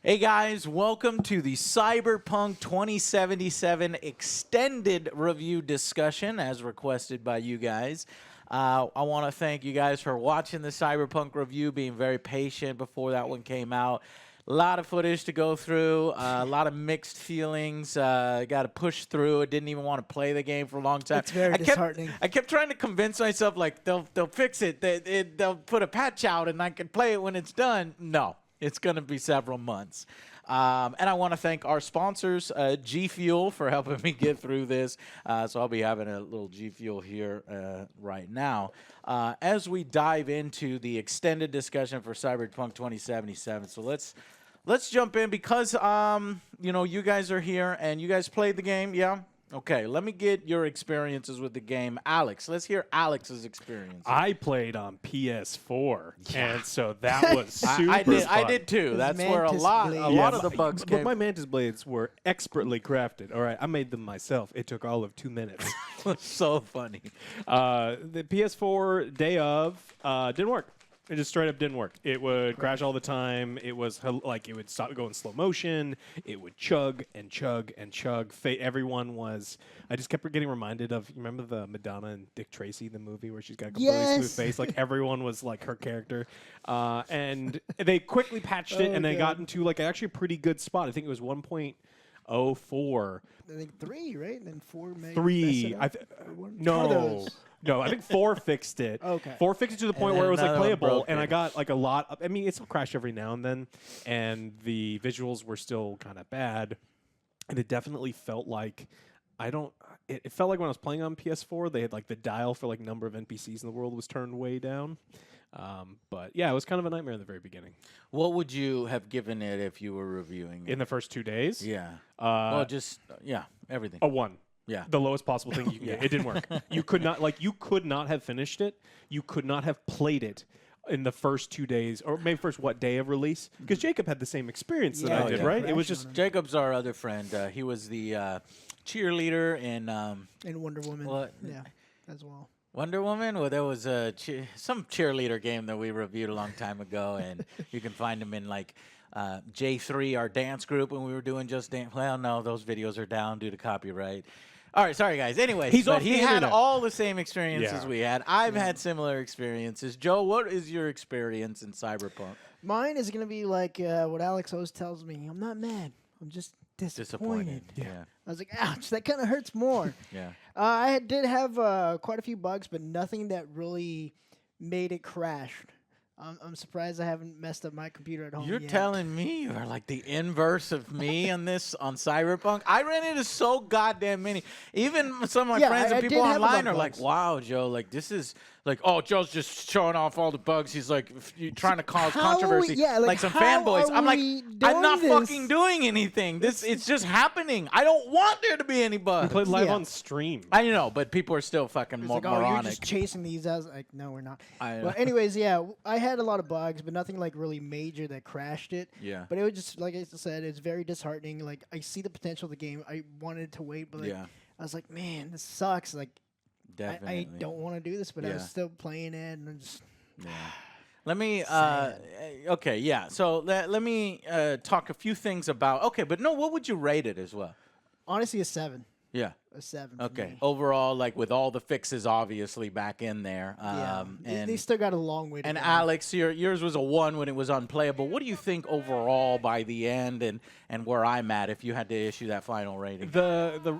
Hey guys, welcome to the Cyberpunk 2077 extended review discussion as requested by you guys. I want to thank you guys for watching the Cyberpunk review, being very patient before that one came out. A lot of footage to go through, a lot of mixed feelings. Got to push through. I didn't even want to play the game for a long time. It's very disheartening. I kept trying to convince myself like they'll fix it. They'll put a patch out and I can play it when it's done. No. It's going to be several months. And I want to thank our sponsors, G Fuel, for helping me get through this. So I'll be having a little G Fuel here right now. As we dive into the extended discussion for Cyberpunk 2077. So let's jump in because, you know, you guys are here and you guys played the game. Yeah. Okay, let me get your experiences with the game. Alex, let's hear Alex's experience. I played on PS4, and so that was super fun. I did too. That's where a lot of the bugs came. But my Mantis Blades were expertly crafted. All right, I made them myself. It took all of 2 minutes. So funny. The PS4 day of didn't work. It just straight up didn't work. It would crash all the time. It was like it would stop, go in slow motion. It would chug and chug and chug. Everyone was. I just kept getting reminded of. You remember the Madonna and Dick Tracy, the movie where she's got a completely smooth face? Like everyone was like her character. And they quickly patched it, and they got into like actually a pretty good spot. I think it was 1.04. I think 3, right? And then 4 meg. 3. No. No, I think 4 fixed it. Okay. 4 fixed it to the point where it was like playable, and it. I got like a lot of, I mean, it still crashed every now and then, and the visuals were still kind of bad, and it definitely felt like, it felt like when I was playing on PS4, they had like the dial for like number of NPCs in the world was turned way down. But yeah, it was kind of a nightmare in the very beginning. What would you have given it if you were reviewing it? In the first 2 days? Yeah. Well, just, everything. A 1. Yeah. The lowest possible thing you can get. It didn't work. You could not have finished it. You could not have played it in the first 2 days, or maybe first, day of release? Because Jacob had the same experience that I did, right? It was just... Jacob's our other friend. He was the cheerleader in Wonder Woman. What? Yeah, as well. Wonder Woman? Well, there was some cheerleader game that we reviewed a long time ago, and you can find him in like... J3, our dance group, when we were doing Just Dance. Well, no, those videos are down due to copyright. All right, sorry, guys. Anyways, he had all the same experiences we had. I've had similar experiences. Joe, what is your experience in Cyberpunk? Mine is going to be like what Alex always tells me. I'm not mad. I'm just disappointed. Yeah. I was like, ouch, that kind of hurts more. Yeah. I did have quite a few bugs, but nothing that really made it crash. I'm surprised I haven't messed up my computer at home You're yet. telling me you are like the inverse of me on this on Cyberpunk? I ran into so goddamn many. Even some of my friends and people online are like, wow, Joe, like this is like, oh, Joe's just showing off all the bugs. He's like trying to cause controversy, like some fanboys. I'm like, I'm not fucking doing anything. It's just happening. I don't want there to be any bugs. We played live on stream. I know, but people are still fucking moronic. Oh, you're just chasing these. I was like, no, we're not. Well, anyways, yeah, I had a lot of bugs, but nothing like really major that crashed it. Yeah. But it was just, like I said, it's very disheartening. Like, I see the potential of the game. I wanted to wait, but like, I was like, man, this sucks. Like, I don't want to do this, but I was still playing it, and I just... Let me, okay, yeah. So let me talk a few things about, okay, but no, what would you rate it as well? Honestly, a 7. Yeah. A 7. Okay. Overall, like with all the fixes obviously back in there. And they still got a long way to go. And Alex, yours was a 1 when it was unplayable. What do you think overall by the end and where I'm at if you had to issue that final rating?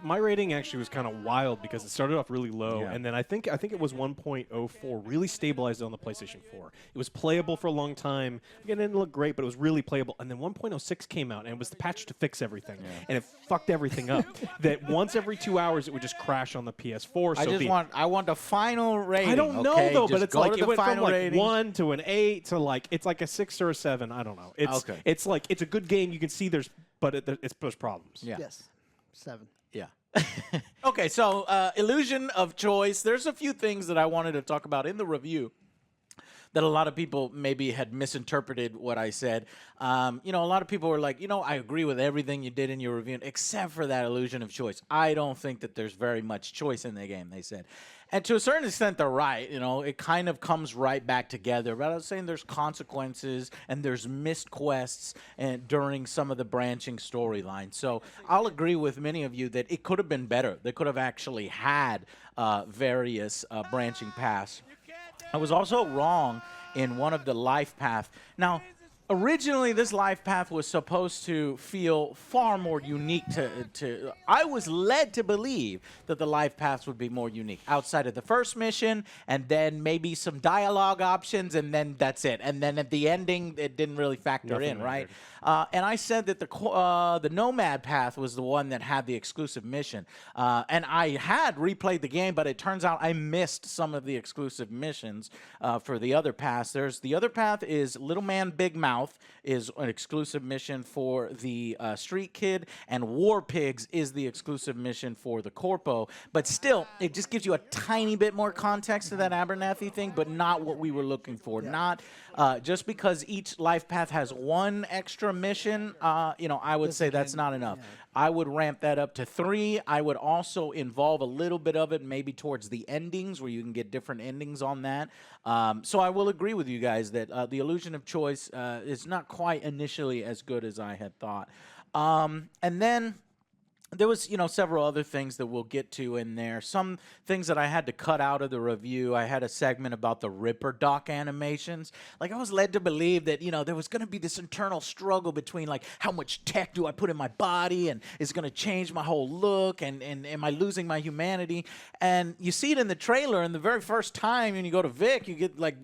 My rating actually was kind of wild because it started off really low, and then I think it was 1.04, really stabilized on the PlayStation 4. It was playable for a long time. Again, it didn't look great, but it was really playable. And then 1.06 came out, and it was the patch to fix everything, and it fucked everything up. That once every 2 hours, it would just crash on the PS4. So I want the final rating. I don't know though, but it's like it went from like 1 to an 8 to like it's like a 6 or a 7. I don't know. It's like it's a good game. You can see there's problems. Yeah. Yes, 7. Yeah. Okay, so illusion of choice. There's a few things that I wanted to talk about in the review that a lot of people maybe had misinterpreted what I said. A lot of people were like, I agree with everything you did in your review, except for that illusion of choice. I don't think that there's very much choice in the game, they said. And to a certain extent, they're right. It kind of comes right back together. But I was saying there's consequences and there's missed quests and during some of the branching storylines. So I'll agree with many of you that it could have been better. They could have actually had various branching paths. I was also wrong in one of the life path. Now, originally, this life path was supposed to feel far more unique to I was led to believe that the life paths would be more unique outside of the first mission, and then maybe some dialogue options, and then that's it. And then at the ending, it didn't really factor in, right? And I said that the Nomad path was the one that had the exclusive mission. And I had replayed the game, but it turns out I missed some of the exclusive missions for the other paths. The other path is Little Man Big Mouth is an exclusive mission for the Street Kid, and War Pigs is the exclusive mission for the Corpo. But still, it just gives you a tiny bit more context to that Abernathy thing, but not what we were looking for. Not just because each life path has one extra mission, I would say that's not enough. Yeah. I would ramp that up to 3. I would also involve a little bit of it maybe towards the endings where you can get different endings on that. So I will agree with you guys that the illusion of choice is not quite initially as good as I had thought. And then there was, several other things that we'll get to in there. Some things that I had to cut out of the review. I had a segment about the Ripper Doc animations. Like, I was led to believe that, there was going to be this internal struggle between, like, how much tech do I put in my body, and is it going to change my whole look, and am I losing my humanity? And you see it in the trailer, and the very first time when you go to Vic, you get, like,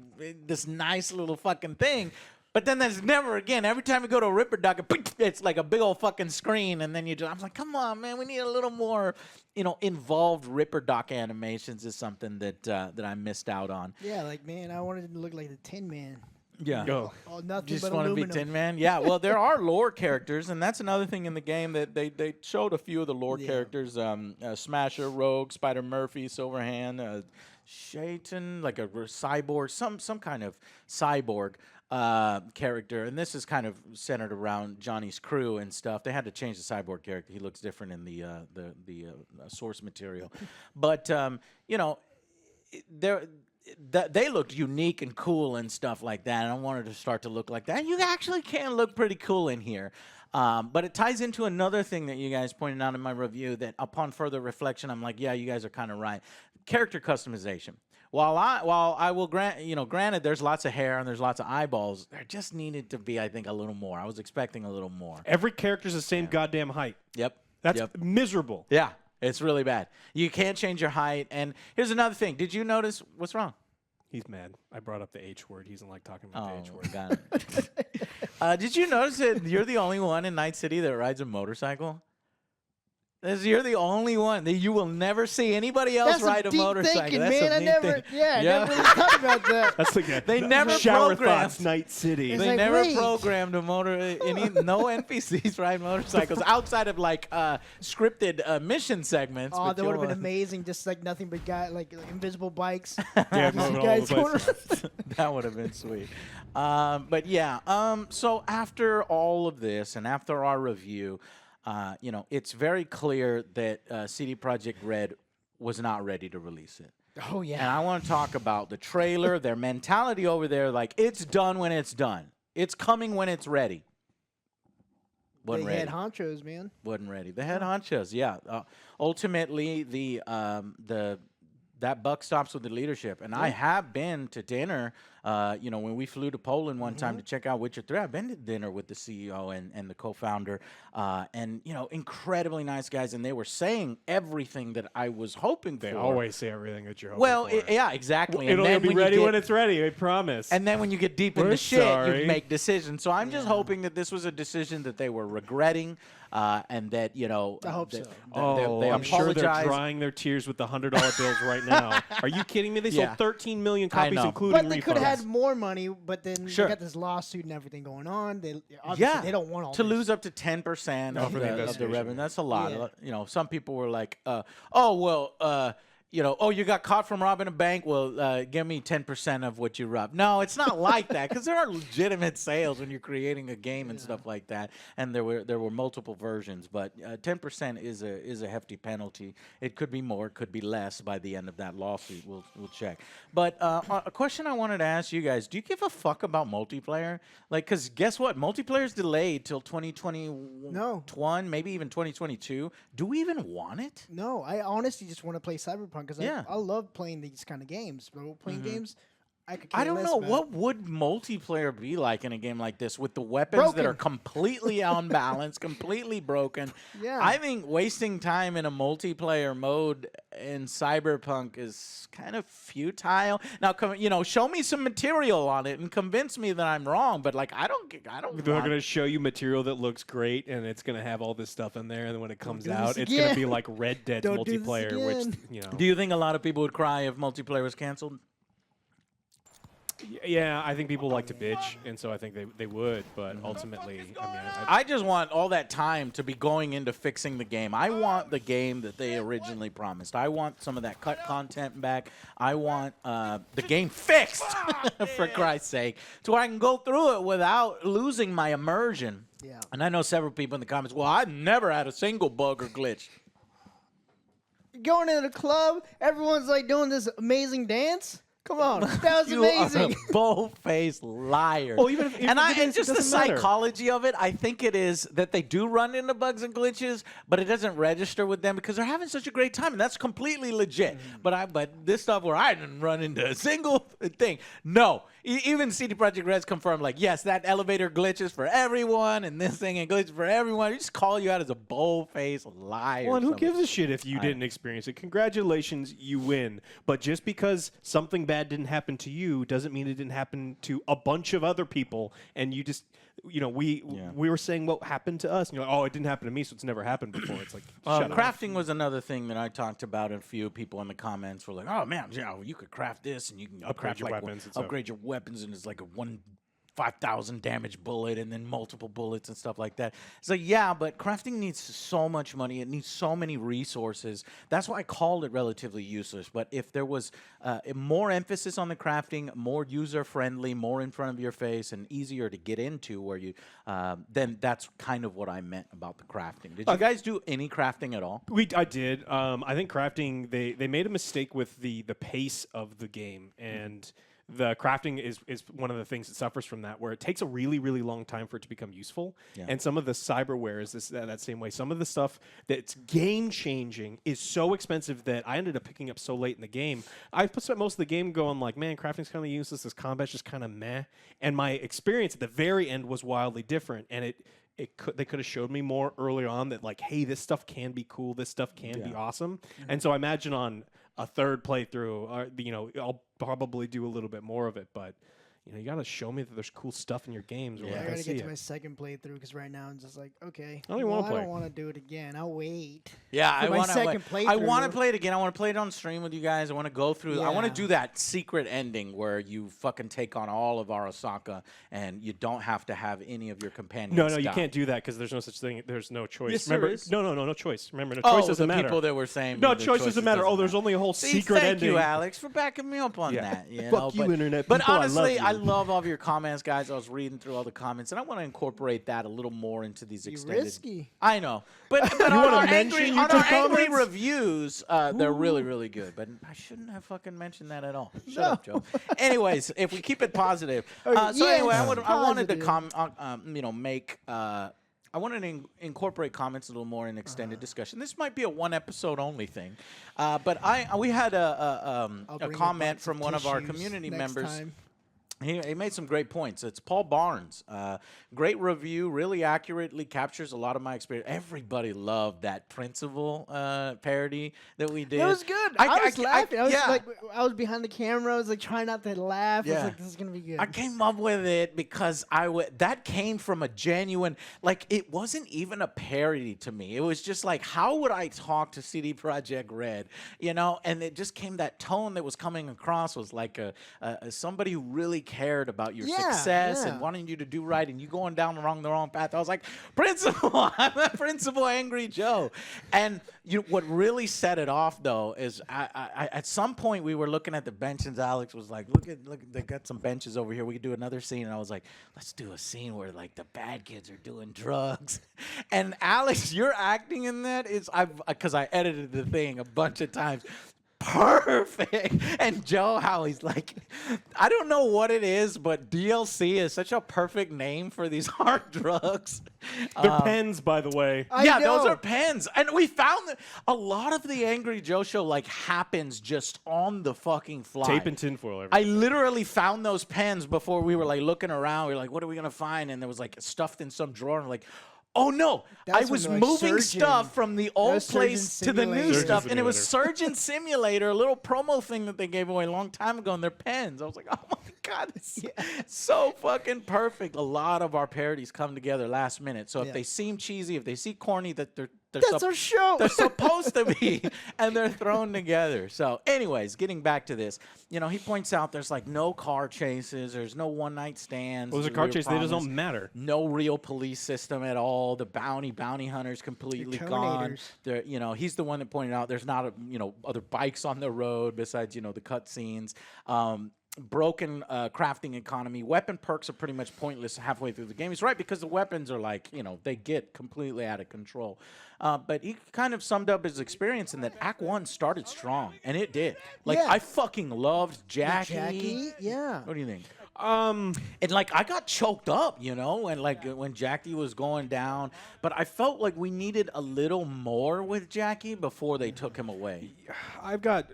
this nice little fucking thing. But then there's never again. Every time you go to a Ripper Doc, it's like a big old fucking screen, and then I'm like, come on, man, we need a little more, involved Ripper Doc animations is something that I missed out on. Yeah, like, man, I wanted it to look like the Tin Man. Yeah. Go. Oh, nothing just but want to be Tin Man. Yeah. Well, there are lore characters, and that's another thing in the game that they showed a few of the lore characters: Smasher, Rogue, Spider Murphy, Silverhand, Shaitan, like a cyborg, some kind of cyborg character, and this is kind of centered around Johnny's crew and stuff. They had to change the cyborg character; he looks different in the source material, but they looked unique and cool and stuff like that, and I wanted to start to look like that. And you actually can look pretty cool in here. But it ties into another thing that you guys pointed out in my review that upon further reflection, I'm like, yeah, you guys are kind of right. Character customization. While I will granted there's lots of hair and there's lots of eyeballs, there just needed to be, I think, a little more. I was expecting a little more. Every character's the same goddamn height. Yep. That's miserable. Yeah, it's really bad. You can't change your height. And here's another thing. Did you notice what's wrong? He's mad. I brought up the H word. He doesn't like talking about the H word. Got it. Did you notice that you're the only one in Night City that rides a motorcycle? You're the only one. You will never see anybody else ride a motorcycle. Thinking, That's man. I never really thought about that. That's like they never shower programmed thoughts, Night City. They never programmed no NPCs ride motorcycles outside of like scripted mission segments. Oh, that would have been amazing. Just like nothing but like invisible bikes. Yeah, that would have been sweet. But yeah. So after all of this and after our review. It's very clear that CD Projekt Red was not ready to release it. Oh, yeah. And I want to talk about the trailer, their mentality over there, like, it's done when it's done. It's coming when it's ready. Wasn't ready. They had honchos, man. Wasn't ready. They had honchos, yeah. Ultimately, that buck stops with the leadership. And I have been to dinner, when we flew to Poland one time to check out Witcher 3, I've been to dinner with the CEO and the co-founder, and, incredibly nice guys. And they were saying everything that I was hoping for. They always say everything that you're hoping for. Yeah, exactly. It'll be ready when it's ready, I promise. And then when you get deep in the shit, you make decisions. So I'm just hoping that this was a decision that they were regretting. And that, I hope so. I'm sure they're drying their tears with the $100 bills right now. Are you kidding me? They sold 13 million copies, including refunds. But they could have had more money, but then they got this lawsuit and everything going on. They don't want all to this. lose up to 10% of the revenue. That's a lot. Yeah. Some people were like, oh, you got caught from robbing a bank. Well, give me 10% of what you robbed. No, it's not like that, because there are legitimate sales when you're creating a game and stuff like that. And there were multiple versions, but 10% is a hefty penalty. It could be more, it could be less by the end of that lawsuit. We'll check. But a question I wanted to ask you guys: do you give a fuck about multiplayer? Like, because guess what? Multiplayer's delayed till 2021, No. maybe even 2022. Do we even want it? No, I honestly just want to play Cyberpunk because I love playing these kind of games. Role playing games, I don't know. What would multiplayer be like in a game like this with the weapons that are completely unbalanced, completely broken? Yeah. I think wasting time in a multiplayer mode in Cyberpunk is kind of futile. Now, show me some material on it and convince me that I'm wrong. But like, I don't. They're going to show you material that looks great, and it's going to have all this stuff in there. And then when it comes out, it's going to be like Red Dead multiplayer, which Do you think a lot of people would cry if multiplayer was canceled? Yeah, I think people like to bitch, and so I think they would, but ultimately, I just want all that time to be going into fixing the game. I want the game that they originally promised. I want some of that cut content back. I want the game fixed, for Christ's sake, so I can go through it without losing my immersion. Yeah. And I know several people in the comments, well, I've never had a single bug or glitch. Going into the club, everyone's like doing this amazing dance. Come on, that was You amazing. are a bull-faced liar. Well, even if and just the doesn't matter. psychology of it, I think it is that they do run into bugs and glitches, but it doesn't register with them because they're having such a great time, and that's completely legit. But this stuff where I didn't run into a single thing, no. Even CD Projekt Red's confirmed, like, yes, that elevator glitches for everyone, and this thing and glitches for everyone. They just call you out as a bull-faced liar. Well, and who gives a shit if you didn't experience it? Congratulations, you win. But just because something bad didn't happen to you doesn't mean it didn't happen to a bunch of other people. And you just, we were saying what happened to us. And you're like, oh, it didn't happen to me, so it's never happened before. It's like, shut up. Crafting was another thing that I talked about, and a few people in the comments were like, oh, man, you could craft this, and you can Upgrade your weapons. Upgrade your weapons, and it's like a 5,000 damage bullet and then multiple bullets and stuff like that. It's like, yeah, but crafting needs so much money. It needs so many resources. That's why I called it relatively useless. But if there was more emphasis on the crafting, more user-friendly, more in front of your face, and easier to get into, where you, then that's kind of what I meant about the crafting. Did you guys do any crafting at all? I did. I think crafting, they made a mistake with the pace of the game, and the crafting is one of the things that suffers from that, where it takes a really, really long time for it to become useful. Yeah. And some of the cyberware is that same way. Some of the stuff that's game-changing is so expensive that I ended up picking up so late in the game. I spent most of the game going like, man, crafting's kind of useless. This combat's just kind of meh. And my experience at the very end was wildly different. And they could have showed me more early on that, like, hey, this stuff can be cool. This stuff can be awesome. Mm-hmm. And so I imagine on a third playthrough, I'll probably do a little bit more of it, but you got to show me that there's cool stuff in your games. Yeah, I got to get to my second playthrough because right now I'm just like, okay, I don't want to do it again. I'll wait. Yeah, I want to play it again. I want to play it on stream with you guys. I want to go through. Yeah. I want to do that secret ending where you fucking take on all of Arasaka and you don't have to have any of your companions. No, die. You can't do that because there's no such thing. There's no choice. Yes, Remember? There is. No choice. Remember, no choice doesn't matter. People that were saying no choice doesn't matter. Oh, there's only a whole secret ending. Thank you, Alex, for backing me up on that. Fuck you, internet. But honestly, I love all of your comments, guys. I was reading through all the comments, and I want to incorporate that a little more into these extended. Risky. I know, but on our angry reviews, they're really, really good. But I shouldn't have fucking mentioned that at all. Shut up, Joe. Anyways, if we keep it positive, anyway, I wanted to make. I wanted to incorporate comments a little more in extended discussion. This might be a one episode only thing, but we had a comment from one of our community members. Time. He made some great points. It's Paul Barnes. Great review, really accurately captures a lot of my experience. Everybody loved that Principal parody that we did. It was good. I was laughing. I was behind the camera. I was like trying not to laugh. I was like, this is going to be good. I came up with it because that came from a genuine, like, it wasn't even a parody to me. It was just like, how would I talk to CD Projekt Red? And it just came, that tone that was coming across was like somebody who really cared about your success and wanting you to do right, and you going down the wrong path. I was like, Principal, I'm a Principal Angry Joe. And what really set it off, though, is I at some point we were looking at the benches. Alex was like, look, they got some benches over here. We could do another scene. And I was like, let's do a scene where like the bad kids are doing drugs. And Alex, your acting in that is, because I edited the thing a bunch of times. Perfect. And Joe, how he's like, I don't know what it is, but DLC is such a perfect name for these hard drugs. They're pens, by the way. Those are pens. And we found that a lot of the Angry Joe show like happens just on the fucking fly. Tape and tinfoil. I literally found those pens before we were like looking around. We were like, what are we gonna find? And there was like stuffed in some drawer. And like, oh no, I was moving stuff from the old place to the new stuff, and it was Surgeon Simulator, a little promo thing that they gave away a long time ago, and they're pens. I was like, oh my God, it's so fucking perfect. A lot of our parodies come together last minute. So if they seem cheesy, if they seem corny, that's our show. They're supposed to be, and they're thrown together. So anyways, getting back to this, he points out there's like no car chases, there's no one-night stands. Well, there's a car chase, they just don't matter. No real police system at all. The bounty hunters completely gone. They're, he's the one that pointed out there's not other bikes on the road besides the cutscenes. Broken crafting economy. Weapon perks are pretty much pointless halfway through the game. He's right, because the weapons are like, they get completely out of control. But he kind of summed up his experience in that Act 1 started strong, and it did. Like, I fucking loved Jackie. Yeah. What do you think? And like I got choked up, and like when Jackie was going down, but I felt like we needed a little more with Jackie before they took him away.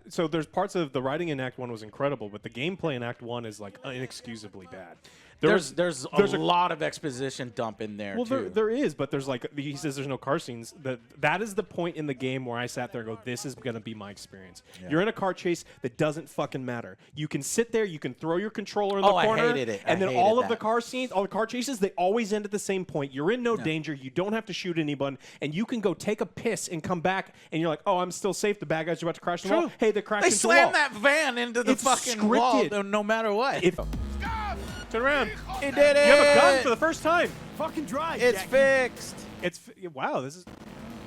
So there's parts of the writing in Act 1 was incredible, but the gameplay in Act 1 is like inexcusably bad. There's a lot of exposition dump in there. Well, too. there is, but there's like he says there's no car scenes. That is the point in the game where I sat there and go, this is gonna be my experience. Yeah. You're in a car chase that doesn't fucking matter. You can sit there, you can throw your controller in the corner, I hated it. And then all of the car scenes, all the car chases, they always end at the same point. You're in no danger. You don't have to shoot anyone, and you can go take a piss and come back, and you're like, oh, I'm still safe. The bad guys are about to crash the wall. Hey, they crashed into the wall. They slammed that van into the fucking wall, no matter what. Turn around. He did it. You have a gun for the first time. Fucking drive. It's fixed. Wow. This is.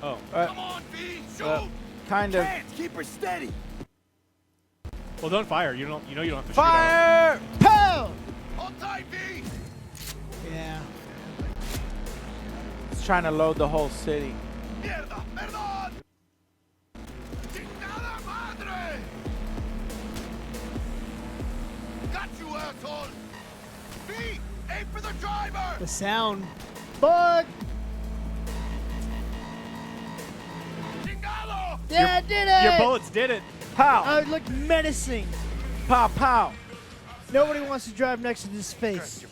Oh. Come on, B. Shoot. Kind of. Keep her steady. Well, don't fire. You don't have to fire. Shoot Pow! Hold tight, B. Yeah. It's trying to load the whole city. Mierda, perdón. Chingada madre. Got you, asshole. B, aim for the driver. The sound. Bug. Chingado. Yeah, I did it. Your bullets did it. Pow. I look menacing. Pow, pow. Nobody wants to drive next to this face.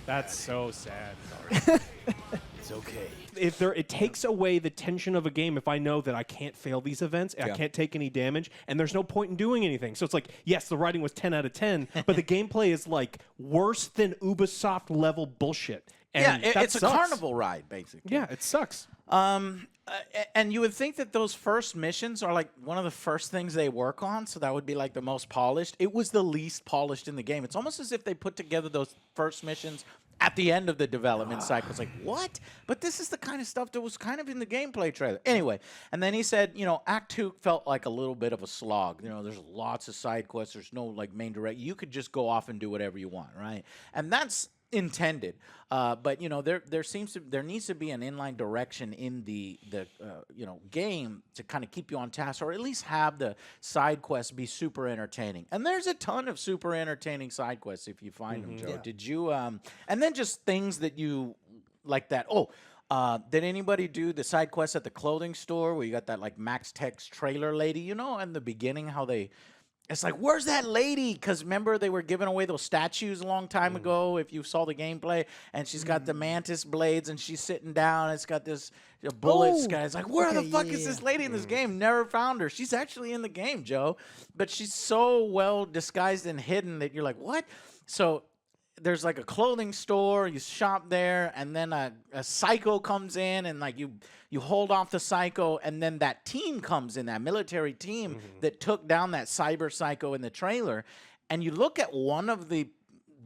That's so sad. It's okay. It takes away the tension of a game if I know that I can't fail these events, I can't take any damage, and there's no point in doing anything. So it's like, yes, the writing was 10 out of 10, but the gameplay is like worse than Ubisoft level bullshit. And it's a carnival ride, basically. Yeah, it sucks. And you would think that those first missions are like one of the first things they work on, so that would be like the most polished. It was the least polished in the game. It's almost as if they put together those first missions at the end of the development cycle. It's like, what? But this is the kind of stuff that was kind of in the gameplay trailer. Anyway, and then he said, Act 2 felt like a little bit of a slog. There's lots of side quests. There's no like main direct. You could just go off and do whatever you want, right? And that's intended, but there needs to be an inline direction in the game to kind of keep you on task, or at least have the side quests be super entertaining. And there's a ton of super entertaining side quests if you find them, Joe. Yeah. Did you and then just things that you like that? Did anybody do the side quest at the clothing store where you got that like Max Tech's trailer lady? In the beginning how they. It's like, where's that lady? Because remember, they were giving away those statues a long time ago, if you saw the gameplay. And she's got the mantis blades, and she's sitting down. And it's got this bullet guy. It's like, where the fuck is this lady in this game? Never found her. She's actually in the game, Joe. But she's so well disguised and hidden that you're like, what? So there's like a clothing store. You shop there. And then a psycho comes in, and like you hold off the psycho, and then that team comes in, that military team that took down that cyber psycho in the trailer. And you look at one of the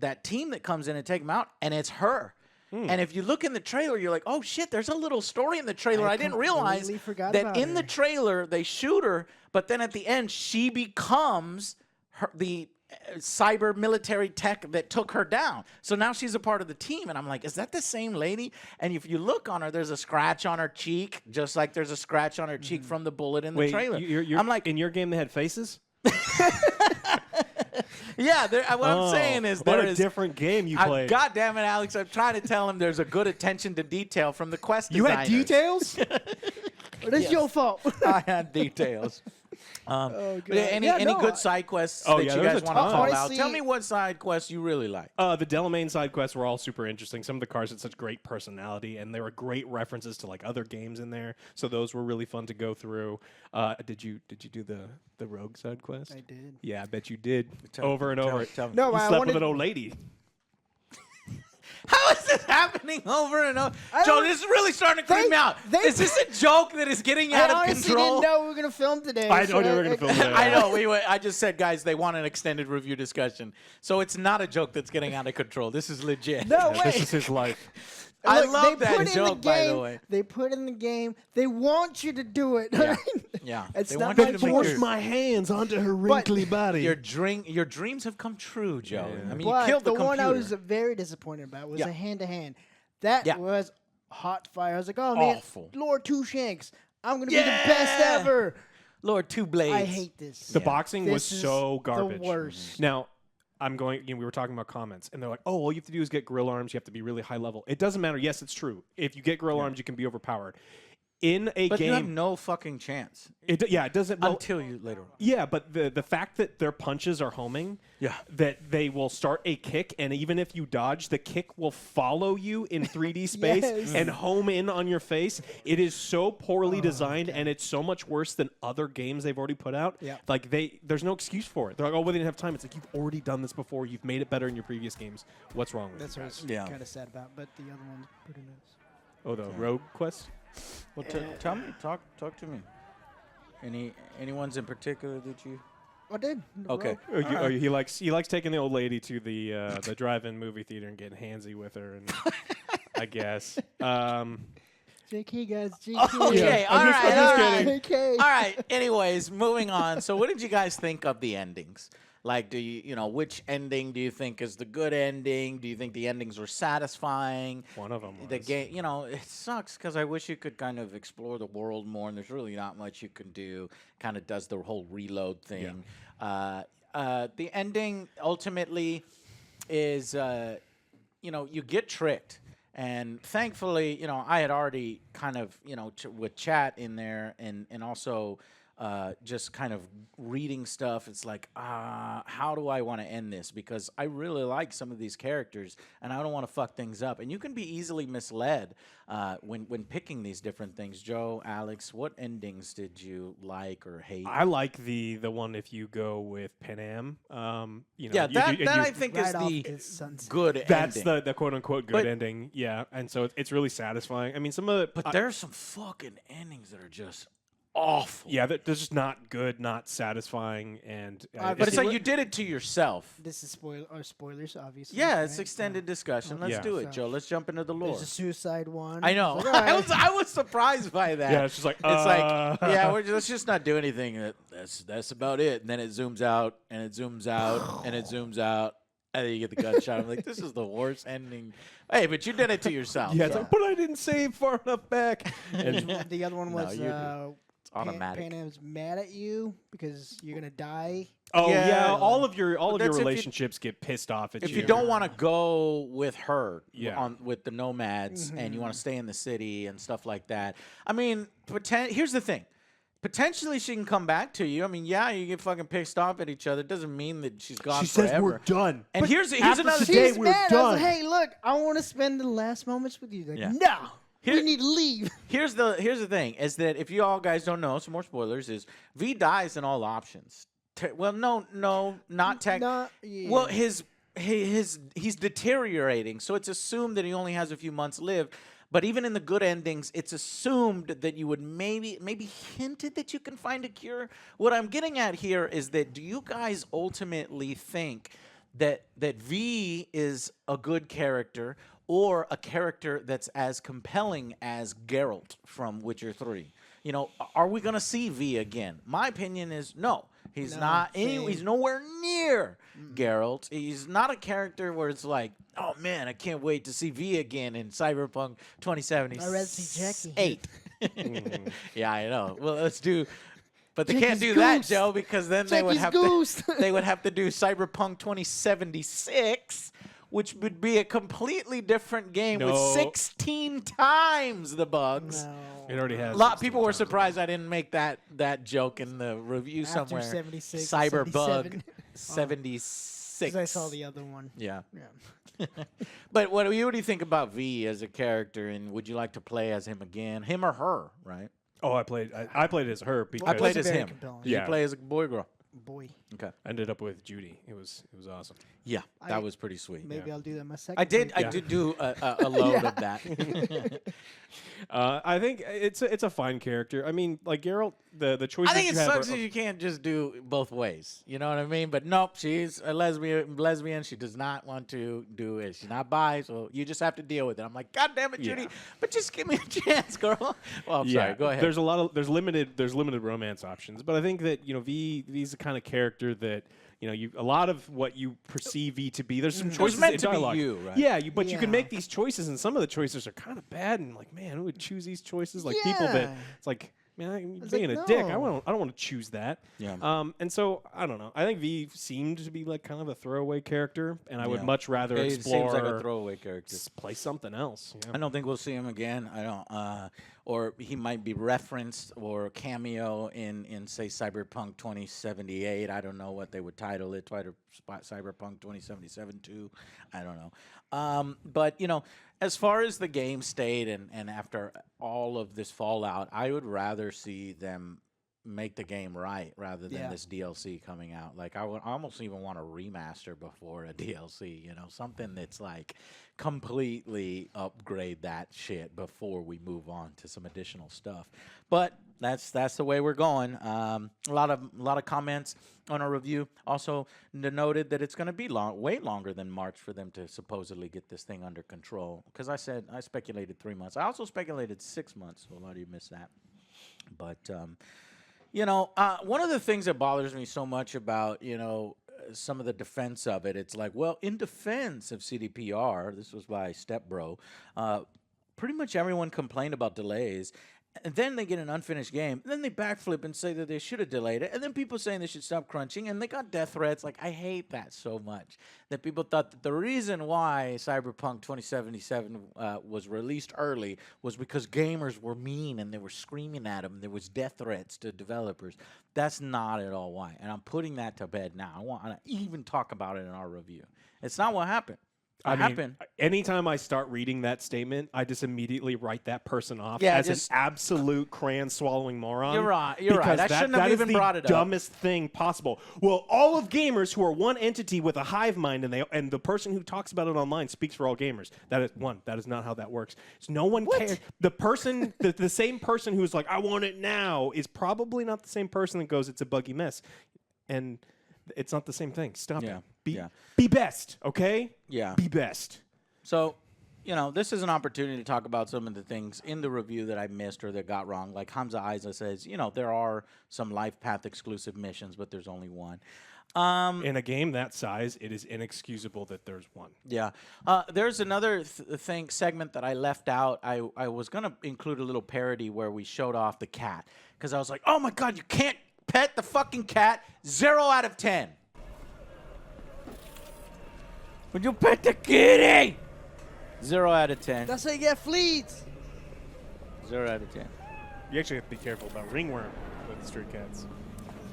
that team that comes in and take him out, and it's her. And if you look in the trailer, you're like, oh shit, there's a little story in the trailer. I didn't realize that in the trailer they shoot her, but then at the end she becomes the cyber military tech that took her down. So now she's a part of the team, and I'm like, is that the same lady? And if you look on her, there's a scratch on her cheek, just like there's a scratch on her cheek from the bullet in the trailer. I'm like, in your game they had faces? Yeah, what I'm saying is there is a different game you played. God damn it, Alex! I'm trying to tell him there's a good attention to detail from the quest You designers. had details? It's your fault. I had details. Any good side quests that you guys want to call out? Tell me what side quests you really like. The Delamain side quests were all super interesting. Some of the cars had such great personality, and there were great references to like other games in there. So those were really fun to go through. Did you do the rogue side quest? I did. Yeah, I bet you did. Over and over. No, you slept with an old lady. How is this happening over and over? Joe, this is really starting to creep me out. Is this a joke that is getting out of control? I honestly didn't know we were going to film today. I know we were going to film today. I know. I just said, guys, they want an extended review discussion. So it's not a joke that's getting out of control. This is legit. No way. This is his life. I Look, love that joke, by the way. They put in the game. They want you to do it. Yeah. It's They not want you my to make force. your- my hands onto her wrinkly body. Your dreams have come true, Joe. Yeah. I mean, But you killed the computer. one I was very disappointed about was a hand-to-hand. That was hot fire. I was like, oh, man, Awful. Lord Two Shanks. I'm going to be the best ever. Lord Two Blades. I hate this. The boxing was This is so garbage. the worst. Now, I'm going, we were talking about comments, and they're like, oh, all you have to do is get grill arms. You have to be really high level. It doesn't matter. Yes, it's true. If you get grill arms, you can be overpowered. In a But game, you have no fucking chance. it doesn't. Well, Until you later on. yeah, but the fact that their punches are homing, that they will start a kick, and even if you dodge, the kick will follow you in 3D space Yes. and home in on your face. It is so poorly designed, and it's so much worse than other games they've already put out. Yeah. Like there's no excuse for it. They're like, oh, well, they didn't have time. It's like you've already done this before. You've made it better in your previous games. What's wrong with That's you what I guys? was kind of sad about, but the other one's pretty nice. Oh, the Rogue Quest. Well, tell me, talk to me. Any ones in particular that you? I did. Okay. He likes taking the old lady to the drive-in movie theater and getting handsy with her, and I guess. JK, guys. JK. Okay, Yeah, all I'm just right. JK. All right. Anyways, moving on. So, what did you guys think of the endings? Like, do you which ending do you think is the good ending? Do you think the endings were satisfying? One of them was. The game, it sucks because I wish you could kind of explore the world more, and there's really not much you can do. Kind of does the whole reload thing. The ending ultimately is, you get tricked. And thankfully, I had already kind of, with chat in there and also just kind of reading stuff. It's like, how do I want to end this? Because I really like some of these characters, and I don't want to fuck things up. And you can be easily misled when picking these different things. Joe, Alex, what endings did you like or hate? I like the one if you go with Pan Am. That I think is the good That's ending. the quote unquote good ending. Yeah, and so it's really satisfying. I mean, some of the But there's some fucking endings that are just awful. yeah, they're just not good, not satisfying, and But it's like you did it to yourself. This is spoilers, obviously. Yeah, it's right? extended discussion. Let's Yeah. do it, Joe. Let's jump into the lore. There's a suicide one. I know. It's like, all right. I was surprised by that. yeah, it's just like Let's just not do anything. That's about it. And then it zooms out, and it zooms out, and it zooms out, and then you get the gunshot. I'm like, this is the worst ending. Hey, but you did it to yourself. yeah, it's like, but I didn't save far enough back. And the other one was automatic. Pan Am's mad at you because you're gonna die. Oh Yeah. yeah, all of your that's if you- relationships get pissed off at you. If you don't want to go with her Yeah. with the nomads and you want to stay in the city and stuff like that, I mean, here's the thing. Potentially she can come back to you. I mean, yeah, you get fucking pissed off at each other. It doesn't mean that she's gone she forever. says we're done. And here's after another today, She's we're mad. I was done. like, hey, look, I want to spend the last moments with you. Like, Yeah. no, Here- we need to leave. Here's the thing is that if you all guys don't know, some more spoilers is V dies in all options. Well, no, not tech. Yeah. Well, he's deteriorating, so it's assumed that he only has a few months lived. But even in the good endings, it's assumed that you would maybe hinted that you can find a cure. What I'm getting at here is that do you guys ultimately think that V is a good character or a character that's as compelling as Geralt from Witcher 3. You know, are we going to see V again? My opinion is no. He's not. He's nowhere near Geralt. He's not a character where it's like, oh man, I can't wait to see V again in Cyberpunk 2077. I'd rather see Jackie. 8. Yeah, I know. Well, let's do. But they Jackie's can't do that, Ghost. Joe, because then they would have they would have to do Cyberpunk 2076, which would be a completely different game with 16 times the bugs. No. It already has. A lot of people were surprised I didn't make that joke in the review After somewhere. 76, Cyberbug 77. 76. 'Cause I saw the other one. Yeah. Yeah. But what do you think about V as a character, and would you like to play as him again? Him or her, right? Oh, I played as her because I played as very him. compelling. Did Yeah. you play as a boy or girl? Boy, Okay. I ended up with Judy. It was awesome. Yeah, that I- was pretty sweet. maybe Yeah. I'll do that my second. I did. time. I did do a load of that. I think it's a fine character. I mean, like Geralt, the choices I think it you have sucks are, that you can't just do both ways. You know what I mean? But nope, she's a lesbian. She does not want to do it. She's not bi, so you just have to deal with it. I'm like, God damn it, Judy! Yeah. But just give me a chance, girl. Well, I'm sorry. Go ahead. There's limited romance options, but I think that V's the kind of character that a lot of what you perceive V to be. There's some choices meant in to be dialogue. you, right? Yeah, but you can Yeah. make these choices, and some of the choices are kind of bad. And like, man, who would choose these choices? Like people that Yeah. it's like, man, was being like, a dick. I no. don't want to choose that. Yeah. And so I don't know. I think V seemed to be like kind of a throwaway character, and I would Yeah. much rather It explore. seems like a throwaway character. Play something else. Yeah. I don't think we'll see him again. I don't. Or he might be referenced or cameo in say Cyberpunk 2078. I don't know what they would title it. Cyberpunk 2077 too. I don't know. But as far as the game state and after all of this fallout, I would rather see them make the game right rather than this DLC coming out. Like I would almost even want a remaster before a DLC, something that's like completely upgrade that shit before we move on to some additional stuff. But that's the way we're going. A lot of comments on our review also noted that it's going to be way longer than March for them to supposedly get this thing under control. Because I speculated 3 months. I also speculated 6 months. So a lot of you missed that. But one of the things that bothers me so much about some of the defense of it, it's like, well, in defense of CDPR, this was by Stepbro, pretty much everyone complained about delays. And then they get an unfinished game. And then they backflip and say that they should have delayed it. And then people saying they should stop crunching. And they got death threats. Like, I hate that so much. That people thought that the reason why Cyberpunk 2077 was released early was because gamers were mean and they were screaming at them. There was death threats to developers. That's not at all why. And I'm putting that to bed now. I want to even talk about it in our review. It's not what happened. Anytime I start reading that statement, I just immediately write that person off as an absolute crayon-swallowing moron. You're right. You're right. I shouldn't have even brought it up. That is the dumbest thing possible. Well, all of gamers who are one entity with a hive mind, and the person who talks about it online speaks for all gamers. That is not how that works. So no one cares. The person, the same person who's like, I want it now, is probably not the same person that goes, it's a buggy mess. And it's not the same thing. Stop it. Be best, okay? Yeah. Be best. So, this is an opportunity to talk about some of the things in the review that I missed or that got wrong. Like Hamza Isa says, there are some Life Path exclusive missions, but there's only one. In a game that size, it is inexcusable that there's one. Yeah. There's another segment that I left out. I was going to include a little parody where we showed off the cat. Because I was like, oh my God, you can't pet the fucking cat. 0 out of 10. Would you pet the kitty? 0 out of 10. That's how you get fleas. 0 out of 10. You actually have to be careful about ringworm with stray cats.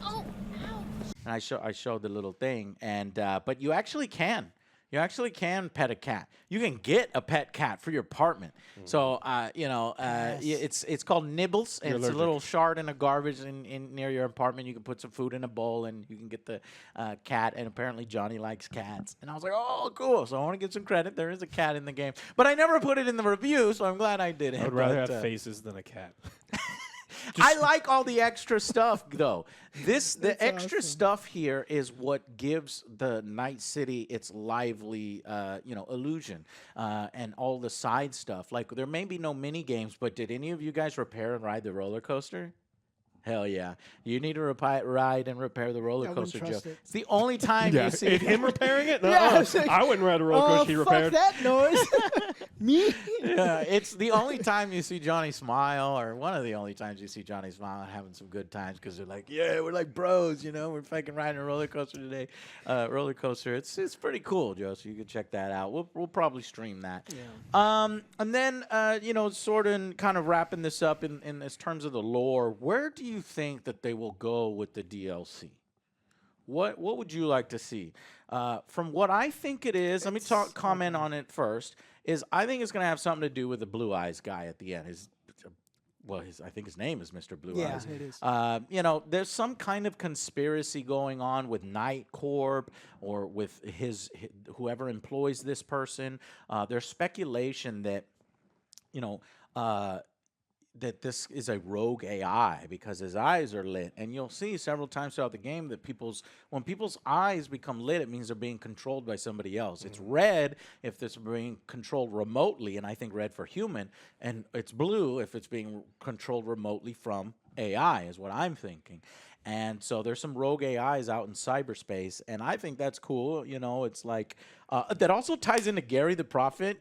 Oh, ow. And I showed the little thing, and but you actually can. You actually can pet a cat. You can get a pet cat for your apartment. So, it's called Nibbles. And it's a little shard in a garbage in near your apartment. You can put some food in a bowl, and you can get the cat. And apparently Johnny likes cats. And I was like, oh, cool. So I want to give some credit. There is a cat in the game. But I never put it in the review, so I'm glad I did it. I would rather have faces than a cat. I like all the extra stuff though. The extra awesome. stuff here is what gives the Night City its lively, illusion, and all the side stuff. Like there may be no mini games, but did any of you guys repair and ride the roller coaster? Hell yeah. You need to ride and repair the roller wouldn't coaster, Joe. trust it. It's the only time you see him repairing it. No, Yeah, I was like, I wouldn't ride a roller coaster he fuck repaired. that noise. Me? Yeah, it's the only time you see Johnny smile, or one of the only times you see Johnny smile and having some good times because they're like, yeah, we're like bros, we're fucking riding a roller coaster today. Roller coaster, it's pretty cool, Joe. So you can check that out. We'll probably stream that. Yeah. And then sort of kind of wrapping this up in terms of the lore, where do you think that they will go with the DLC? What would you like to see? From what I think it is, let me comment on it first. I think it's going to have something to do with the Blue Eyes guy at the end. I think his name is Mr. Blue Eyes. Yeah, it is. There's some kind of conspiracy going on with Night Corp or with whoever employs this person. There's speculation that, that this is a rogue AI because his eyes are lit. And you'll see several times throughout the game that when people's eyes become lit, it means they're being controlled by somebody else. It's red if it's being controlled remotely, and I think red for human, and it's blue if it's being controlled remotely from AI is what I'm thinking. And so there's some rogue AIs out in cyberspace, and I think that's cool. It's like that also ties into Gary the Prophet,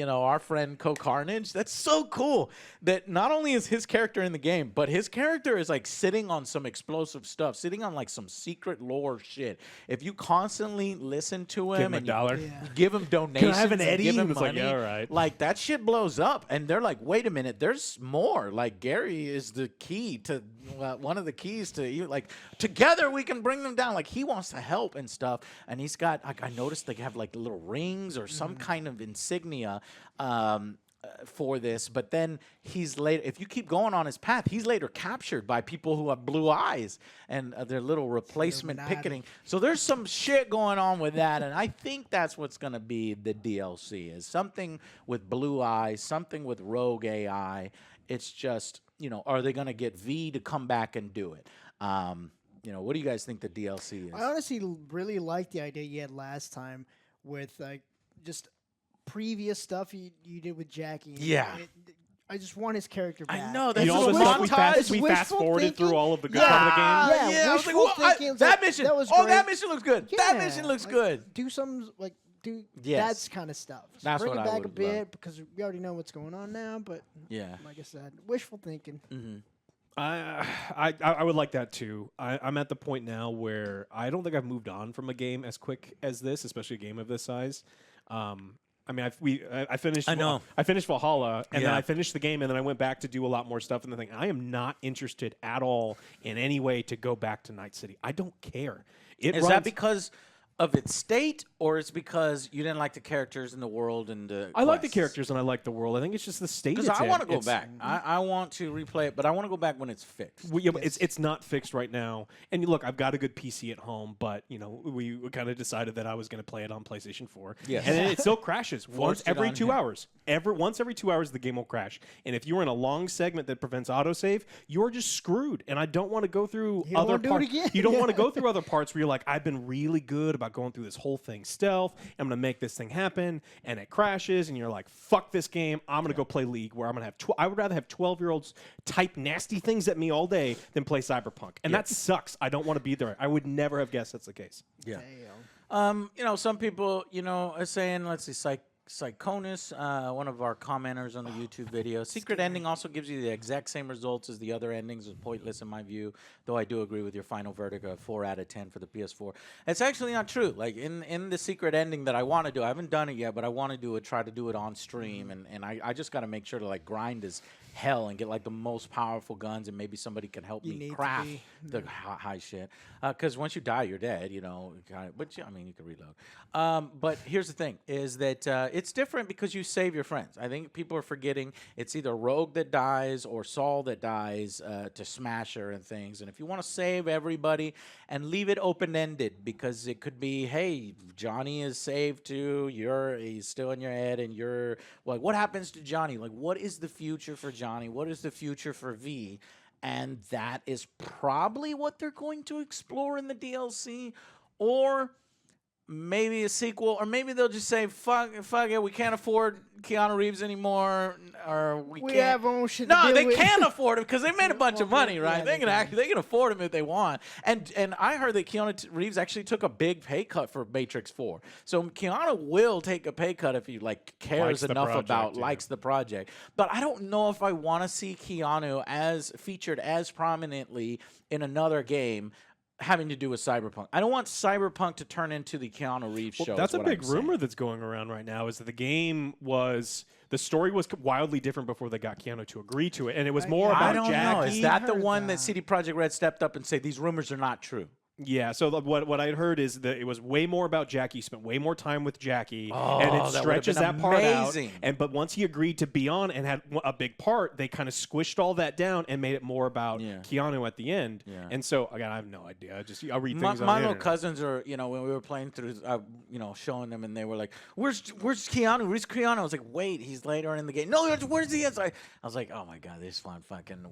our friend Co-Carnage. That's so cool that not only is his character in the game, but his character is like sitting on some explosive stuff, sitting on like some secret lore shit. If you constantly listen to him Give him $1. you give him donations, have an and Eddie? give him He was like, money, yeah, all right. like that shit blows up, and they're like, wait a minute, there's more. Like Gary is the key to one of the keys to like together we can bring them down. Like he wants to help and stuff, and he's got I noticed they have like little rings or some kind of insignia for this. But then he's later, if you keep going on his path, he's later captured by people who have blue eyes and their little replacement picketing. So there's some shit going on with that, and I think that's what's going to be the DLC is something with blue eyes, something with rogue AI. It's just, are they going to get V to come back and do it? What do you guys think the DLC is? I honestly really like the idea you had last time with just previous stuff you did with Jackie. Yeah. I just want his character back. I know. That's all the stuff we fast forwarded through all of the good part of the game. Yeah, I was like, well, that mission. That was great. that mission looks good. That mission looks good. Do some Yes. that kind of stuff. Just That's bring what it I back a would've bit loved. because we already know what's going on now. But Yeah. like I said, wishful thinking. I would like that too. I'm at the point now where I don't think I've moved on from a game as quick as this, especially a game of this size. I finished. I know. I finished Valhalla, and then Yeah. I finished the game, and then I went back to do a lot more stuff. And the thing, I am not interested at all in any way to go back to Night City. I don't care. Is that because of its state, or it's because you didn't like the characters in the world and the I like the quests? characters and I like the world. I think it's just the state. Because it's I in. want to go It's- back. I want to replay it, but I want to go back when it's fixed. Yeah, but it's not fixed right now. And look, I've got a good PC at home, but we kind of decided that I was going to play it on PlayStation 4. Yes. And it still crashes once Forced it every on 2 him. hours. Once every 2 hours, the game will crash. And if you're in a long segment that prevents autosave, you're just screwed. And I don't want to go through You don't other wanna do it parts. again. You don't want to Yeah. go through other parts where you're like, I've been really good about going through this whole thing stealth. I'm going to make this thing happen, and it crashes, and you're like, fuck this game. I'm going to go play League, where I'm going to have. I would rather have 12-year-olds type nasty things at me all day than play Cyberpunk, and that sucks. I don't want to be there. I would never have guessed that's the case. Yeah. Damn. Some people, are saying, let's see, Psychonus, one of our commenters on the YouTube video. Secret ending also gives you the exact same results as the other endings. Is pointless in my view, though I do agree with your final verdict of 4 out of 10 for the PS4. It's actually not true. Like in the secret ending that I want to do, I haven't done it yet, but I want to do it, try to do it on stream, and I just got to make sure to like grind as hell and get like the most powerful guns, and maybe somebody can help You me need to craft be. the high shit. Because once you die, you're dead, but you can reload. But here's the thing, is that it's different because you save your friends. I think people are forgetting it's either Rogue that dies or Saul that dies to Smasher and things. And if you want to save everybody and leave it open-ended, because it could be, hey, Johnny is saved too, he's still in your head, and you're like, what happens to Johnny? Like, what is the future for Johnny? What is the future for V? and that is probably what they're going to explore in the DLC, or maybe a sequel, or maybe they'll just say, fuck it, we can't afford Keanu Reeves anymore, or we can't. have our own shit to No, deal they with. can afford him because they made a bunch of money, right? Yeah, they can afford him if they want. And I heard that Keanu Reeves actually took a big pay cut for Matrix 4. So Keanu will take a pay cut if he cares enough about likes the project. But I don't know if I want to see Keanu as featured as prominently in another game having to do with Cyberpunk. I don't want Cyberpunk to turn into the Keanu Reeves show. That's a big rumor that's going around right now, is that the story was wildly different before they got Keanu to agree to it, and it was more about I don't Jackie. know. Is that the one that CD Projekt Red stepped up and said these rumors are not true? Yeah, so what I had heard is that it was way more about Jackie. Spent way more time with Jackie, and it stretches that part out. But once he agreed to be on and had a big part, they kind of squished all that down and made it more about Keanu at the end. Yeah. And so again, I have no idea. I'll read things on my the little internet. cousins are, when we were playing through, showing them, and they were like, "Where's Keanu? Where's Keanu?" I was like, "Wait, he's later in the game." No, where's he? I was like, "Oh my god, they just want to fucking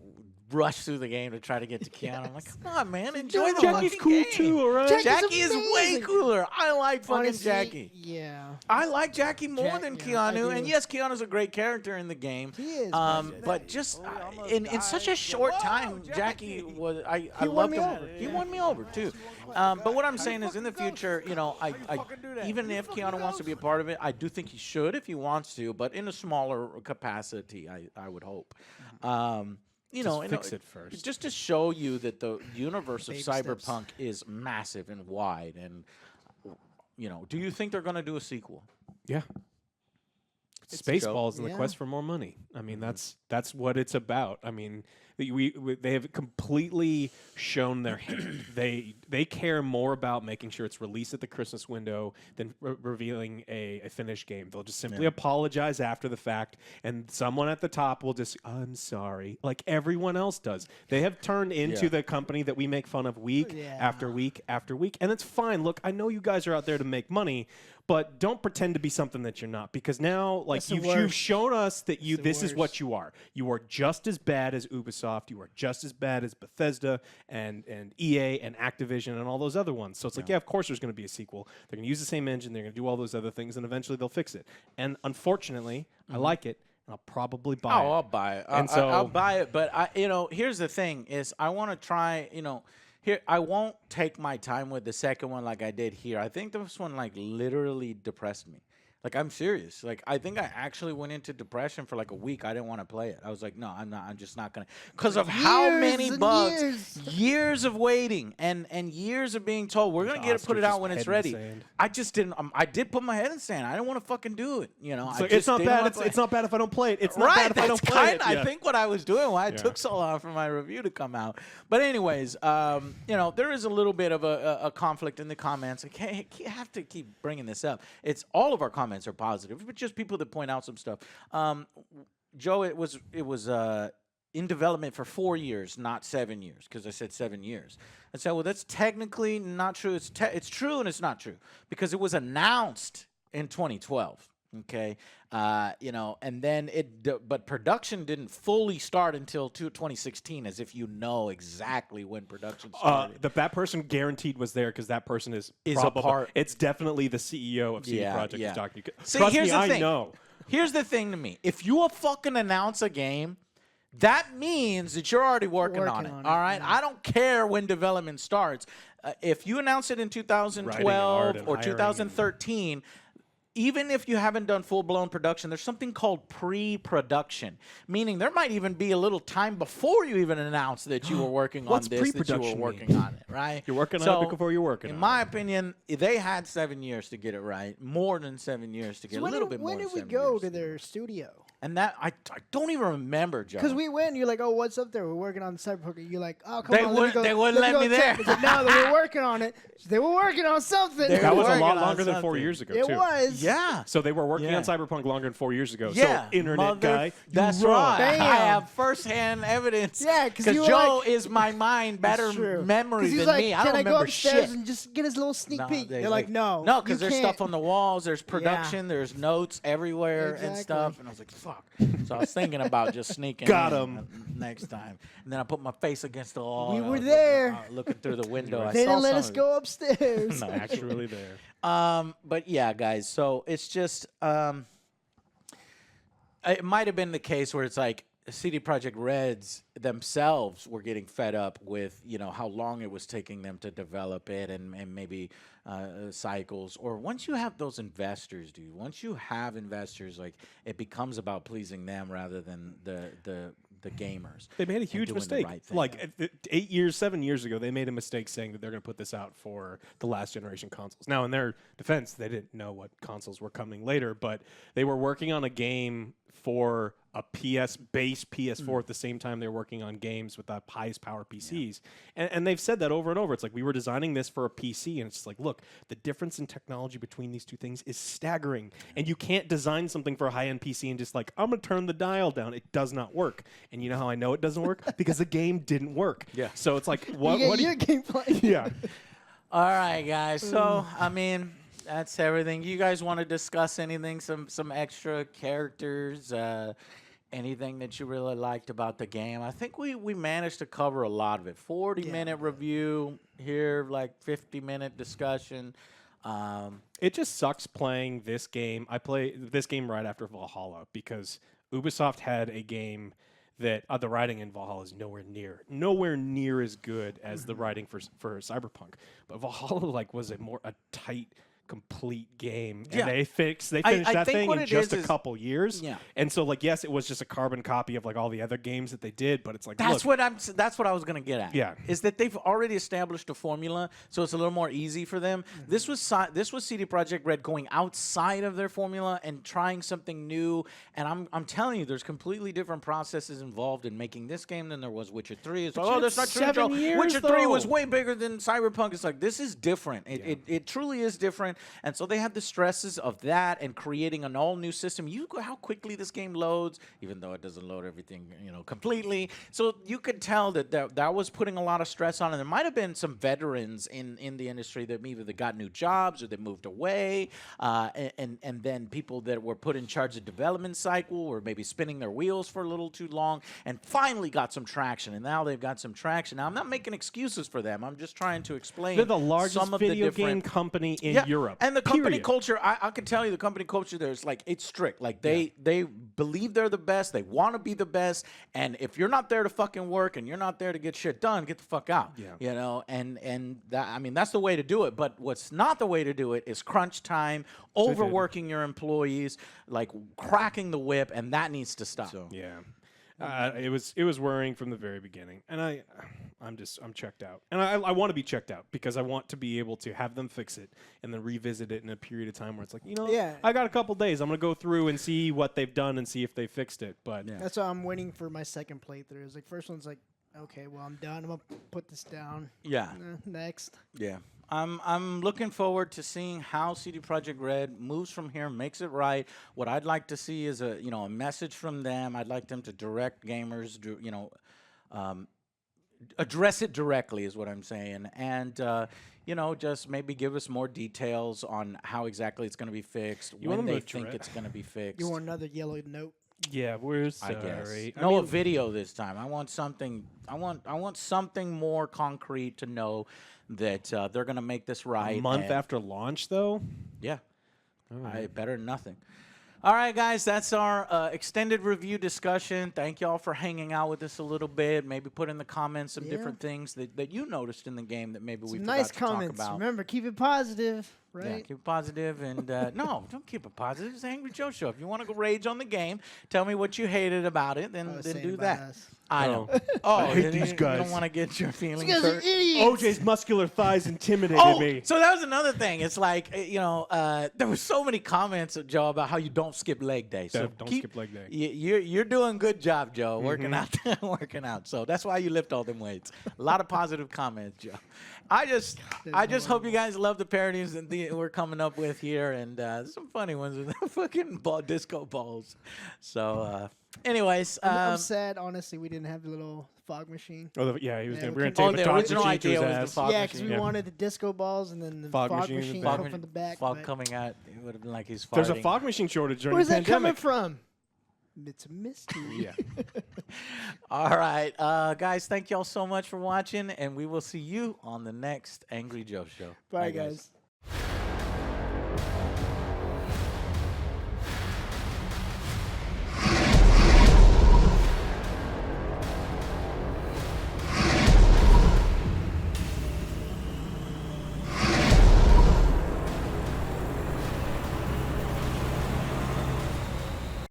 rush through the game to try to get to Keanu." I'm like, "Come on, man, enjoy the Jackie's fucking cool game." too, all right? Jackie is way cooler. I like fucking Honestly, Jackie. Yeah. I like Jackie more than Keanu. And yes, Keanu's a great character in the game. He is. But just in such a short time, Jackie was. I loved him. He won me over too. But what I'm saying is, in the future, even if Keanu wants to be a part of it, I do think he should if he wants to, but in a smaller capacity. I would hope. Fix it first. Just to show you that the universe of Cyberpunk is massive and wide. And, do you think they're going to do a sequel? Yeah. Spaceballs and the quest for more money. I mean, that's what it's about. I mean, they have completely shown their hand. They care more about making sure it's released at the Christmas window than revealing a finished game. They'll just simply apologize after the fact, and someone at the top will just, "I'm sorry," like everyone else does. They have turned into the company that we make fun of week after week after week, and it's fine. Look, I know you guys are out there to make money, but don't pretend to be something that you're not, because now, you've shown us that this is what you are. You are just as bad as Ubisoft. You are just as bad as Bethesda and EA and Activision and all those other ones. So it's of course there's going to be a sequel. They're going to use the same engine. They're going to do all those other things, and eventually they'll fix it. And unfortunately, I like it, and I'll probably buy it. I'll buy it. And I'll buy it. But here's the thing: is I want to try. Here, I won't take my time with the second one like I did here. I think this one literally depressed me. I'm serious. I think I actually went into depression for a week. I didn't want to play it. I was like, no, I'm not. I'm just not going to. Because of how many bugs, years of waiting, and years of being told, we're going to put it out when it's ready. I just didn't. I did put my head in the sand. I didn't want to fucking do it. It's not bad. It's not bad if I don't play it. It's not bad if I don't play it. I think what I was doing, why it took so long for my review to come out. But anyways, there is a little bit of a conflict in the comments. I have to keep bringing this up. It's all of our comments are positive, but just people that point out some stuff. Joe, it was in development for 4 years, not 7 years, because I said 7 years. I said, well, that's technically not true. It's true and it's not true, because it was announced in 2012. Okay, and then but production didn't fully start until 2016, as if exactly when production started. That person guaranteed was there, because that person is a part. It's definitely the CEO of CD Projekt is talking. See, Trust here's me, the thing. I know. Here's the thing to me: if you fucking announce a game, that means that you're already working on it. All right, I don't care when development starts. If you announce it in 2012 or 2013. Even if you haven't done full-blown production, there's something called pre-production, meaning there might even be a little time before you even announce that you were working on this, that you were working on it, right? You're working on it before you're working on it. In my opinion, they had 7 years to get it right, more than 7 years to get a little bit more than 7 years. When did we go to their studio? And that I don't even remember, Joe. Because we went, you're like, oh, what's up there? We're working on Cyberpunk. You're like, oh, come on, they wouldn't let me there. Like, no, they were working on it. They were working on something. That was a lot longer than 4 years ago, too. It was. Yeah. So they were working on Cyberpunk longer than 4 years ago. Yeah. So, internet guy, that's right. Bam. I have firsthand evidence. Yeah, because Joe is my mind better memory than me. I don't remember shit. Can I go upstairs and just get his little sneak peek? They're like, no. No, because there's stuff on the walls. There's production. There's notes everywhere and stuff. And I was like, fuck. fuck. So I was thinking about just sneaking Got in him. next time. And then I put my face against the wall. We and I were was there. looking through the window. I They saw didn't let some us of it. go upstairs. No, Actually there. But yeah, guys. So it's just it might have been the case where it's like CD Projekt Reds themselves were getting fed up with how long it was taking them to develop it and maybe cycles. Or once you have those investors, dude. Once you have investors, like it becomes about pleasing them rather than the gamers. They made a huge doing the mistake. right thing. Like 7 years ago, they made a mistake saying that they're going to put this out for the last generation consoles. Now, in their defense, they didn't know what consoles were coming later, but they were working on a game for a base PS4 at the same time they were working on games with the highest power PCs. And they've said that over and over. It's like, we were designing this for a PC, and it's just like, look, the difference in technology between these two things is staggering. And you can't design something for a high-end PC and just like, I'm going to turn the dial down. It does not work. And you know how I know it doesn't work? Because the game didn't work. Yeah. So it's like, You what get do your gameplay. Yeah. All right, guys. So, I mean, that's everything. You guys want to discuss anything? Some extra characters? Anything that you really liked about the game? I think we managed to cover a lot of it. 40-minute review here, like 50-minute discussion. It just sucks playing this game. I play this game right after Valhalla because Ubisoft had a game that the writing in Valhalla is nowhere near as good as the writing for Cyberpunk. But Valhalla was a tight, complete game, and they finished that thing in just a couple years. Yeah. And so yes, it was just a carbon copy of all the other games that they did, but it's like, That's look, what I was gonna get at. Yeah. Is that they've already established a formula, so it's a little more easy for them. This was CD Projekt Red going outside of their formula and trying something new. And I'm telling you, there's completely different processes involved in making this game than there was Witcher 3. It's like, oh, that's not true, 7 Joe. years, Witcher 3 was though. way bigger than Cyberpunk. It's like, this is different. It truly is different. And so they have the stresses of that and creating an all new system. How quickly this game loads, even though it doesn't load everything, completely. So you could tell that was putting a lot of stress on it. There might have been some veterans in the industry that either they got new jobs or they moved away, and then people that were put in charge of development cycle or maybe spinning their wheels for a little too long and finally got some traction. And now they've got some traction. Now I'm not making excuses for them. I'm just trying to explain. they're the largest some of video the different game company in Europe, and the company period. culture. I can tell you, the company culture there is it's strict. Like they believe they're the best. They want to be the best. And if you're not there to fucking work and you're not there to get shit done, get the fuck out. Yeah. And that, that's the way to do it. But what's not the way to do it is crunch time, overworking your employees, cracking the whip, and that needs to stop. So. Yeah. It was worrying from the very beginning, and I'm checked out, and I want to be checked out because I want to be able to have them fix it and then revisit it in a period of time where it's like, I got a couple days, I'm gonna go through and see what they've done and see if they fixed it. But That's why I'm waiting for my second playthrough. It's first one's okay, well, I'm done. I'm gonna put this down. Yeah. Next. Yeah. I'm looking forward to seeing how CD Projekt Red moves from here, makes it right. What I'd like to see is a message from them. I'd like them to direct gamers, address it directly is what I'm saying. And just maybe give us more details on how exactly it's going to be fixed, when they think it's going to be fixed. You want another yellow note? yeah, we're I sorry. guess. A video this time. I want something. I want something more concrete to know that they're gonna make this right. A month after launch, though. Yeah. Better than nothing. All right, guys, that's our extended review discussion. Thank y'all for hanging out with us a little bit. Maybe put in the comments some different things that you noticed in the game that maybe we forgot nice to comments. talk about. Remember, keep it positive, right? Yeah, keep it positive. And no, don't keep it positive. It's the Angry Joe Show. If you want to go rage on the game, tell me what you hated about it, then do that. I know. I hate you- these You guys. don't want to get your feelings You guys are hurt. idiots. OJ's muscular thighs intimidated me. So that was another thing. It's there were so many comments, Joe, about how you don't skip leg day. So Don't skip leg day. You're doing a good job, Joe, working out, working out. So that's why you lift all them weights. A lot of positive comments, Joe. I just hope you guys love the parodies that we're coming up with here, and some funny ones with the fucking disco balls. So, anyways, I'm sad, honestly, we didn't have the little fog machine. He was. Yeah, We're we gonna couldn't- take the dog original machine to his idea was the ass. fog Yeah, because machine. we wanted the disco balls and then the Fog fog machine in the machine back. come from the back. Fog but coming out, it would have been like he's farting. There's a fog machine shortage during Where's the that coming pandemic. from? It's a mystery. Yeah. All right, guys, thank y'all so much for watching, and we will see you on the next Angry Joe Show. Bye, guys.